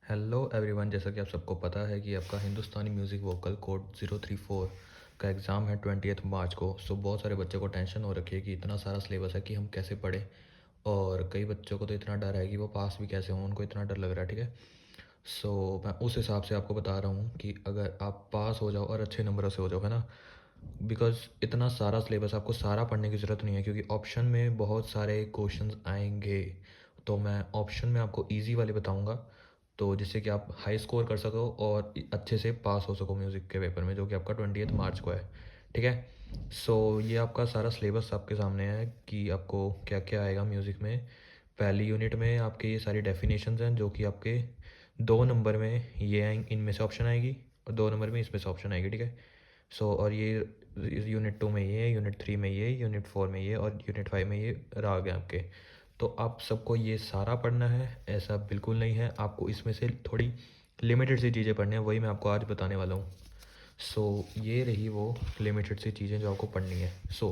Hello everyone, जैसा कि आप सबको पता है कि आपका हिंदुस्तानी म्यूज़िक वोकल कोड 034 का एग्ज़ाम है 20 मार्च को। सो बहुत सारे बच्चों को टेंशन हो रखी है कि इतना सारा सिलेबस है कि हम कैसे पढ़ें, और कई बच्चों को तो इतना डर है कि वो पास भी कैसे हों, उनको इतना डर लग रहा है। ठीक है, सो मैं उस हिसाब से आपको बता रहा हूँ कि अगर आप पास हो जाओ और अच्छे नंबरों से हो जाओ, है ना, बिकॉज़ इतना सारा सिलेबस आपको सारा पढ़ने की ज़रूरत नहीं है, क्योंकि ऑप्शन में बहुत सारे क्वेश्चंस आएंगे। तो मैं ऑप्शन में आपको इजी वाले बताऊंगा, तो जिससे कि आप हाई स्कोर कर सको और अच्छे से पास हो सको म्यूज़िक के पेपर में, जो कि आपका 20 मार्च को है। ठीक है, सो ये आपका सारा सिलेबस आपके सामने है कि आपको क्या क्या आएगा म्यूज़िक में। पहली यूनिट में आपके ये सारी डेफिनेशंस हैं, जो कि आपके 2 नंबर में ये आएंगे, इनमें से ऑप्शन आएगी, और 2 नंबर में इसमें से ऑप्शन आएगी। ठीक है, सो और ये यूनिट 2 में ये, यूनिट 3 में ये, यूनिट 4 में ये, और यूनिट 5 में ये राग है आपके। तो आप सबको ये सारा पढ़ना है, ऐसा बिल्कुल नहीं है। आपको इसमें से थोड़ी लिमिटेड सी चीज़ें पढ़नी है, वही मैं आपको आज बताने वाला हूँ। सो ये रही वो लिमिटेड सी चीज़ें जो आपको पढ़नी है। सो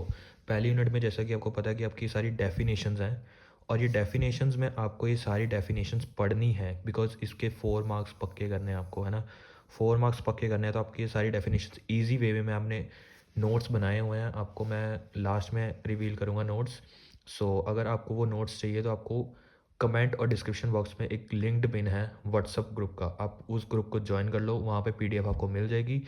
पहली यूनिट में जैसा कि आपको पता है कि आपकी सारी डेफिनेशंस हैं, और ये डेफिनेशंस में आपको ये सारी डेफिनेशंस पढ़नी है, बिकॉज इसके 4 मार्क्स पक्के करने हैं आपको, है ना। 4 मार्क्स पक्के करने हैं, तो आपकी ये सारी डेफिनेशंस ईजी वे में आपने नोट्स बनाए हुए हैं, आपको मैं लास्ट में रिवील करूँगा नोट्स। सो अगर आपको वो नोट्स चाहिए तो आपको कमेंट और डिस्क्रिप्शन बॉक्स में एक लिंक्ड पिन है व्हाट्सअप ग्रुप का, आप उस ग्रुप को ज्वाइन कर लो, वहाँ पे पीडीएफ आपको मिल जाएगी।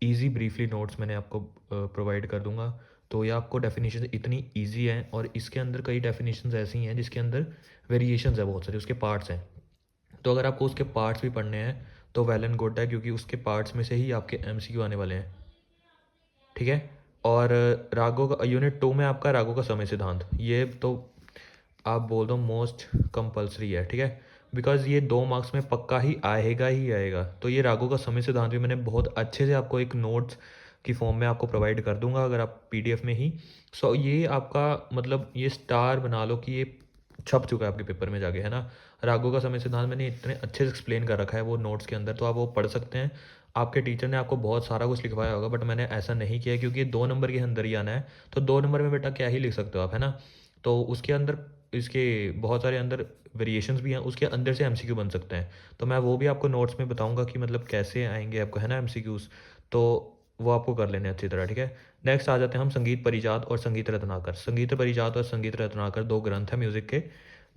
इजी ब्रीफली नोट्स मैंने आपको प्रोवाइड कर दूंगा। तो ये आपको डेफिनेशन इतनी इजी हैं, और इसके अंदर कई डेफिनेशंस ऐसी हैं जिसके अंदर वेरिएशंस है बहुत सारी, उसके पार्ट्स हैं। तो अगर आपको उसके पार्ट्स भी पढ़ने हैं तो वेल एंड गुड है, क्योंकि उसके पार्ट्स में से ही आपके एमसीक्यू आने वाले हैं। ठीक है, और रागों का यूनिट 2 में आपका रागों का समय सिद्धांत, ये तो आप बोल दो मोस्ट कंपलसरी है। ठीक है, बिकॉज ये 2 मार्क्स में पक्का ही आएगा। तो ये रागों का समय सिद्धांत भी मैंने बहुत अच्छे से आपको एक नोट्स की फॉर्म में आपको प्रोवाइड कर दूंगा, अगर आप पीडीएफ में ही। सो ये आपका मतलब ये स्टार बना लो कि ये छप चुका है आपके पेपर में जाके, है ना। रागों का समय सिद्धांत मैंने इतने अच्छे से एक्सप्लेन कर रखा है वो नोट्स के अंदर, तो आप वो पढ़ सकते हैं। आपके टीचर ने आपको बहुत सारा कुछ लिखवाया होगा, बट मैंने ऐसा नहीं किया, क्योंकि 2 नंबर के अंदर ही आना है। तो 2 नंबर में बेटा क्या ही लिख सकते हो आप, है ना। तो उसके अंदर इसके बहुत सारे अंदर वेरिएशंस भी हैं, उसके अंदर से एमसीक्यू बन सकते हैं। तो मैं वो भी आपको नोट्स में बताऊंगा कि मतलब कैसे आएंगे आपको, है ना, एमसीक्यूज़। तो वो आपको कर लेने अच्छी तरह। ठीक है, नेक्स्ट आ जाते हैं हम संगीत परिजात और संगीत रत्नाकर। संगीत परिजात और संगीत रत्नाकर 2 ग्रंथ हैं म्यूज़िक के,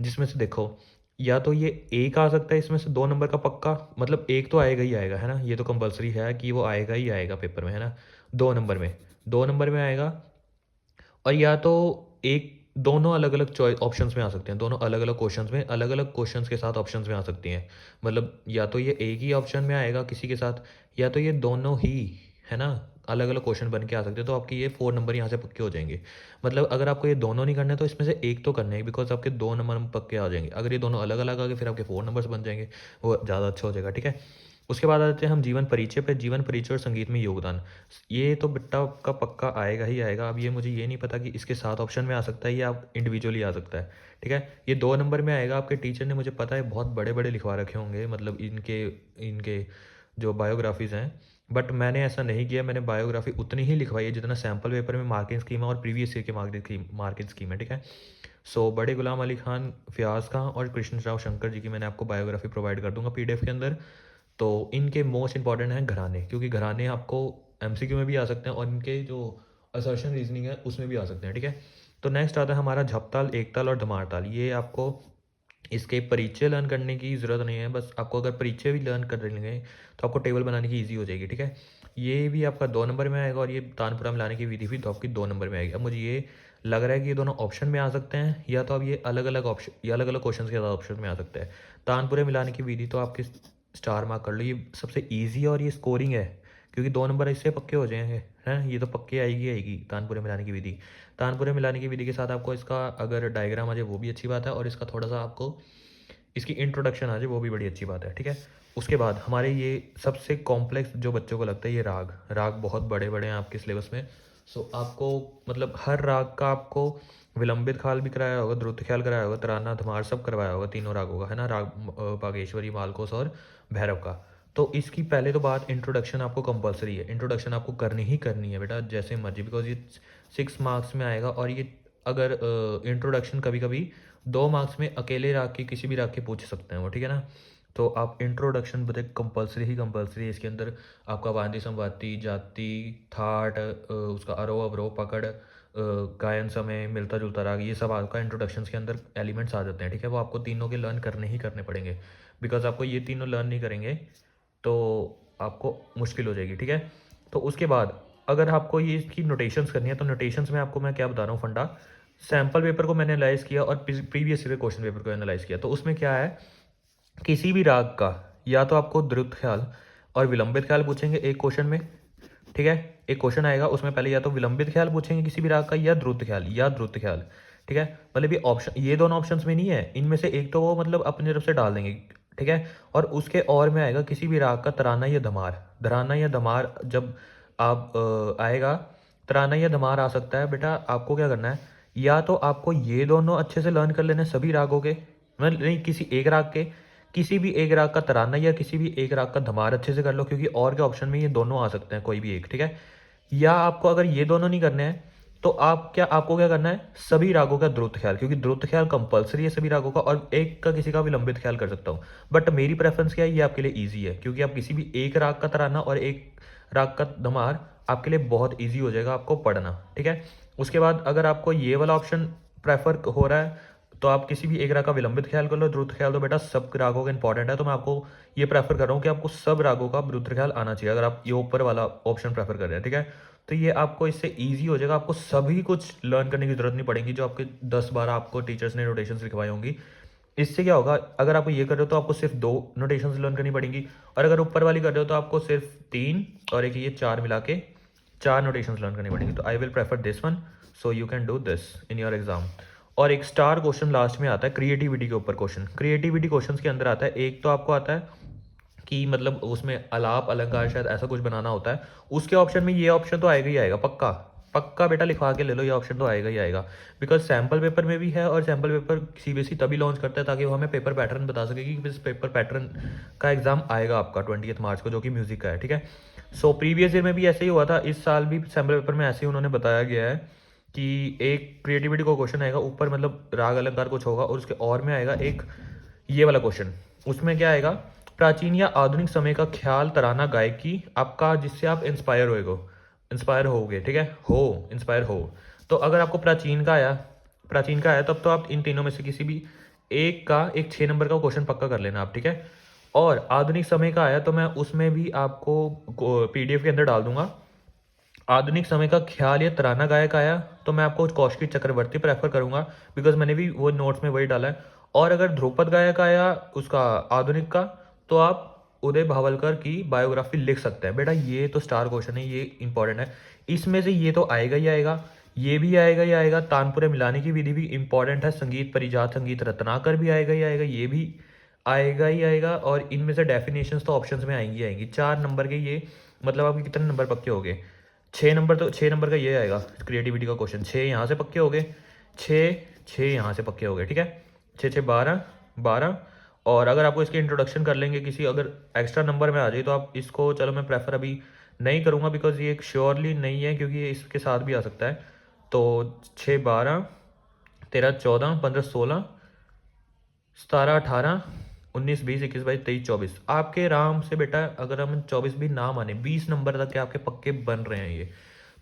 जिसमें से देखो, या तो ये एक आ सकता है इसमें से 2 नंबर का पक्का, मतलब एक तो आएगा ही आएगा, है ना, ये तो कंपलसरी है कि वो आएगा ही आएगा पेपर में, है ना। 2 नंबर में आएगा, और या तो एक, दोनों अलग अलग चॉइस ऑप्शंस में आ सकते हैं, दोनों अलग अलग क्वेश्चंस में, अलग अलग क्वेश्चंस के साथ ऑप्शंस में आ सकती हैं। मतलब या तो ये एक ही ऑप्शन में आएगा किसी के साथ, या तो ये दोनों ही, है ना, अलग अलग क्वेश्चन बन के आ सकते हैं। तो आपके ये 4 नंबर यहाँ से पक्के हो जाएंगे। मतलब अगर आपको ये दोनों नहीं करने तो इसमें से एक तो करने हैं, बिकॉज आपके 2 नंबर पक्के आ जाएंगे। अगर ये दोनों अलग अलग आ गए फिर आपके 4 नंबर्स बन जाएंगे, वो ज़्यादा अच्छा हो जाएगा। ठीक है, उसके बाद आ जाते हैं हम जीवन परिचय पे। जीवन परिचय और संगीत में योगदान, ये तो बिट्टा का पक्का आएगा ही आएगा। अब ये मुझे ये नहीं पता कि इसके साथ ऑप्शन में आ सकता है या आप इंडिविजुअली आ सकता है। ठीक है, ये 2 नंबर में आएगा। आपके टीचर ने, मुझे पता है, बहुत बड़े बड़े लिखवा रखे होंगे, मतलब इनके इनके जो बायोग्राफीज़ हैं, बट मैंने ऐसा नहीं किया। मैंने बायोग्राफी उतनी ही लिखवाई है जितना सैम्पल पेपर में मार्किंग स्कीम है और प्रीवियस ईयर के मार्किंग स्कीम है। ठीक है, सो बड़े गुलाम अली खान, फयाज खां और कृष्ण राव शंकर जी की मैंने आपको बायोग्राफी प्रोवाइड कर दूंगा पीडीएफ के अंदर। तो इनके मोस्ट इंपॉर्टेंट हैं घराने, क्योंकि घराने आपको एमसीक्यू में भी आ सकते हैं, और इनके जो असर्शन रीजनिंग है उसमें भी आ सकते हैं। ठीक है, तो नेक्स्ट आता है हमारा झपताल, एकताल और धमारताल। ये आपको इसके परिचय लर्न करने की ज़रूरत नहीं है, बस आपको अगर परिचय भी लर्न कर लेंगे तो आपको टेबल बनाने की ईजी हो जाएगी। ठीक है, ये भी आपका 2 नंबर में आएगा, और ये तानपुरा मिलाने की विधि भी तो आपकी 2 नंबर में आएगी। अब मुझे ये लग रहा है कि ये दोनों ऑप्शन में आ सकते हैं, या तो अब ये अलग अलग ऑप्शन या अलग अलग क्वेश्चन के साथ ऑप्शन में आ सकता है। तानपुरे मिलाने की विधि तो आपके स्टार मार्क कर लो, ये सबसे ईजी है और ये स्कोरिंग है, क्योंकि 2 नंबर इससे पक्के हो जाएंगे, हैं, ये तो पक्के आएगी आएगी तानपुरे मिलाने की विधि। तानपुरे मिलाने की विधि के साथ आपको इसका अगर डायग्राम आ जाए वो भी अच्छी बात है, और इसका थोड़ा सा आपको इसकी इंट्रोडक्शन आ जाए वो भी बड़ी अच्छी बात है। ठीक है, उसके बाद हमारे ये सबसे कॉम्प्लेक्स जो बच्चों को लगता है, ये राग। राग बहुत बड़े बड़े हैं आपके सिलेबस में। सो आपको मतलब हर राग का आपको विलंबित ख्याल भी कराया होगा, द्रुत ख्याल कराया होगा, तराना धमार सब करवाया होगा, तीनों रागों का, है ना, राग बागेश्वरी, मालकोस और भैरव का। तो इसकी पहले तो बात, इंट्रोडक्शन आपको कंपलसरी है, इंट्रोडक्शन आपको करनी ही करनी है बेटा, जैसे मर्जी, बिकॉज ये 6 मार्क्स में आएगा। और ये अगर इंट्रोडक्शन कभी कभी 2 मार्क्स में अकेले राग की किसी भी राग के पूछ सकते हैं वो, ठीक है ना। तो आप इंट्रोडक्शन बताए कंपलसरी ही कंपलसरी है। इसके अंदर आपका वादी संवादी जाति थाट उसका आरोह अवरोह पकड़ गायन समय मिलता जुलता राग, ये सब आपका इंट्रोडक्शन के अंदर एलिमेंट्स आ जाते हैं। ठीक है, वो आपको तीनों के लर्न करने ही करने पड़ेंगे, बिकॉज आपको ये तीनों लर्न नहीं करेंगे तो आपको मुश्किल हो जाएगी। ठीक है, तो उसके बाद अगर आपको ये इसकी नोटेशंस करनी है तो नोटेशंस में आपको मैं क्या बता रहा हूँ फंडा, सैम्पल पेपर को मैंने एनालाइज किया और प्रीवियस ईयर क्वेश्चन पेपर को एनालाइज किया। तो उसमें क्या है, किसी भी राग का या तो आपको द्रुत ख्याल और विलंबित ख्याल पूछेंगे एक क्वेश्चन में। ठीक है, एक क्वेश्चन आएगा उसमें पहले या तो विलंबित ख्याल पूछेंगे किसी भी राग का या द्रुत ख्याल या द्रुत ख्याल। ठीक है, मतलब ये ऑप्शन, ये दोनों ऑप्शंस में नहीं है, इनमें से एक तो वो मतलब अपनी तरफ से डाल देंगे। ठीक है, और उसके और में आएगा किसी भी राग का तराना या धमार। धराना या धमार जब आप आएगा, तराना या धमार आ सकता है बेटा, आपको क्या करना है, या तो आपको ये दोनों अच्छे से लर्न कर लेने सभी रागों के, मतलब नहीं किसी एक राग के, किसी भी एक राग का तराना या किसी भी एक राग का धमार अच्छे से कर लो, क्योंकि और के ऑप्शन में ये दोनों आ सकते हैं कोई भी एक। ठीक है, या आपको अगर ये दोनों नहीं करने हैं तो आपको क्या करना है, सभी रागों का द्रुत ख्याल, क्योंकि द्रुत ख्याल कंपलसरी है सभी रागों का, और एक का किसी का विलंबित ख्याल कर सकता हूँ। बट मेरी प्रेफरेंस क्या है, ये आपके लिए ईजी है, क्योंकि आप किसी भी एक राग का तराना और एक राग का धमार आपके लिए बहुत ईजी हो जाएगा आपको पढ़ना। ठीक है, उसके बाद अगर आपको ये वाला ऑप्शन प्रेफर हो रहा है तो आप किसी भी एक राग का विलंबित ख्याल कर लो, द्रुत ख्याल तो बेटा सब रागों का इंपॉर्टेंट है, तो मैं आपको ये प्रेफर कर रहा हूँ कि आपको सब रागों का द्रुत ख्याल आना चाहिए, अगर आप ये ऊपर वाला ऑप्शन प्रेफर कर रहे हैं। ठीक है, तो ये आपको इससे इजी हो जाएगा, आपको सभी कुछ लर्न करने की जरूरत नहीं पड़ेगी जो आपके 10-12 आपको टीचर्स ने नोटेशंस लिखवाई होंगी। इससे क्या होगा, अगर आप ये कर रहे हो तो आपको सिर्फ 2 नोटेशंस लर्न करनी पड़ेंगी, और अगर ऊपर वाली कर रहे हो तो आपको सिर्फ 3 और एक ये 4 मिला के 4 नोटेशंस लर्न करनी पड़ेंगी। तो I will prefer this one, so you can do this in your exam. और एक स्टार क्वेश्चन लास्ट में आता है क्रिएटिविटी के ऊपर क्वेश्चन। क्रिएटिविटी क्वेश्चन के अंदर आता है, एक तो आपको आता है कि मतलब उसमें अलाप अलंकार शायद ऐसा कुछ बनाना होता है, उसके ऑप्शन में ये ऑप्शन तो आएगा ही आएगा, पक्का पक्का बेटा लिखवा के ले लो, ये ऑप्शन तो आएगा ही आएगा, बिकॉज सैम्पल पेपर में भी है, और सैम्पल पेपर सीबीएसई तभी लॉन्च करता है ताकि वो हमें पेपर पैटर्न बता सके कि इस पेपर पैटर्न का एग्जाम आएगा आपका 20 मार्च को, जो कि म्यूजिक का है। ठीक है, सो प्रीवियस ईयर में भी ऐसे ही हुआ था, इस साल भी सैम्पल पेपर में ऐसे ही उन्होंने बताया गया है कि एक क्रिएटिविटी को क्वेश्चन आएगा, ऊपर मतलब राग अलंकार कुछ होगा, और उसके और में आएगा एक ये वाला क्वेश्चन। उसमें क्या आएगा, प्राचीन या आधुनिक समय का ख्याल तराना गायकी आपका, जिससे आप इंस्पायर होगे। ठीक है, इंस्पायर हो, तो अगर आपको प्राचीन का आया तब तो आप इन तीनों में से किसी भी एक 6 नंबर का क्वेश्चन पक्का कर लेना आप। ठीक है, और आधुनिक समय का आया तो मैं उसमें भी आपको पीडीएफ के अंदर डाल दूंगा। आधुनिक समय का ख्याल या तराना गायक आया तो मैं आपको कौशिकी चक्रवर्ती प्रेफर करूंगा, बिकॉज मैंने भी वो नोट्स में वही डाला है। और अगर ध्रुपद गायक आया उसका आधुनिक का, तो आप उदय भावलकर की बायोग्राफी लिख सकते हैं। बेटा ये तो स्टार क्वेश्चन है, ये इंपॉर्टेंट है, इसमें से ये तो आएगा ही आएगा, ये भी आएगा ही आएगा, तानपुरे मिलाने की विधि भी इंपॉर्टेंट है, संगीत परिजात संगीत रत्नाकर भी आएगा ही आएगा, ये भी आएगा ही आएगा, और इनमें से डेफिनेशंस तो ऑप्शंस में आएंगी आएंगी। 4 नंबर के ये, मतलब आपके कितने नंबर पक्के हो गए, 6 नंबर, तो 6 नंबर का ये आएगा क्रिएटिविटी का क्वेश्चन, 6 यहाँ से पक्के हो गए, 6 यहाँ से पक्के हो गए। ठीक है, 6 6 12 12, और अगर आपको इसके इंट्रोडक्शन कर लेंगे किसी अगर एक्स्ट्रा नंबर में आ जाए तो आप इसको, चलो मैं प्रेफर अभी नहीं करूँगा बिकॉज ये एक श्योरली नहीं है, क्योंकि ये इसके साथ भी आ सकता है। तो 6 12 13 14 15 16 17 18 19 20 21 22 23 24, आपके आराम से बेटा अगर हम 24 भी ना माने 20 नंबर तक के आपके पक्के बन रहे हैं ये।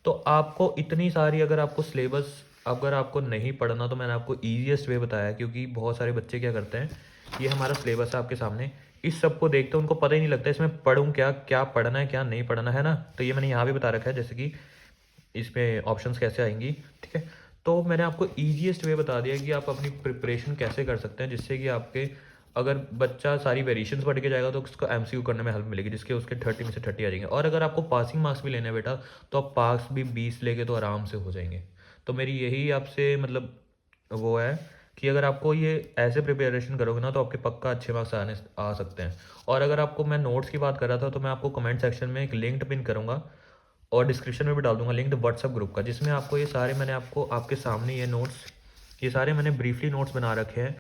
तो आपको इतनी सारी, अगर आपको सिलेबस अगर आपको नहीं पढ़ना तो मैंने आपको ईजीएस्ट वे बताया, क्योंकि बहुत सारे बच्चे क्या करते हैं, ये हमारा सिलेबस है आपके सामने, इस सब को देखते हैं उनको पता ही नहीं लगता इसमें पढ़ूँ क्या, क्या पढ़ना है क्या नहीं पढ़ना है ना। तो ये मैंने यहाँ भी बता रखा है, जैसे कि इसमें ऑप्शंस कैसे आएंगी। ठीक है, तो मैंने आपको ईजीएस्ट वे बता दिया कि आप अपनी प्रिपरेशन कैसे कर सकते हैं, जिससे कि आपके अगर बच्चा सारी वेरिएशंस पढ़ के जाएगा तो उसको एमसीक्यू करने में हेल्प मिलेगी, जिसके उसके 30 में से 30 आ जाएंगे। और अगर आपको पासिंग मार्क्स भी लेने हैं बेटा, तो आप पास भी 20 लेके तो आराम से हो जाएंगे। तो मेरी यही आपसे मतलब वो है कि अगर आपको ये ऐसे प्रिपरेशन करोगे ना तो आपके पक्का अच्छे मार्क्स आ सकते हैं। और अगर आपको, मैं नोट्स की बात कर रहा था, तो मैं आपको कमेंट सेक्शन में एक लिंक पिन करूँगा और डिस्क्रिप्शन में भी डाल दूंगा लिंक व्हाट्सएप ग्रुप का, जिसमें आपको ये सारे, मैंने आपको आपके सामने ये नोट्स, ये सारे मैंने ब्रीफली नोट्स बना रखे हैं।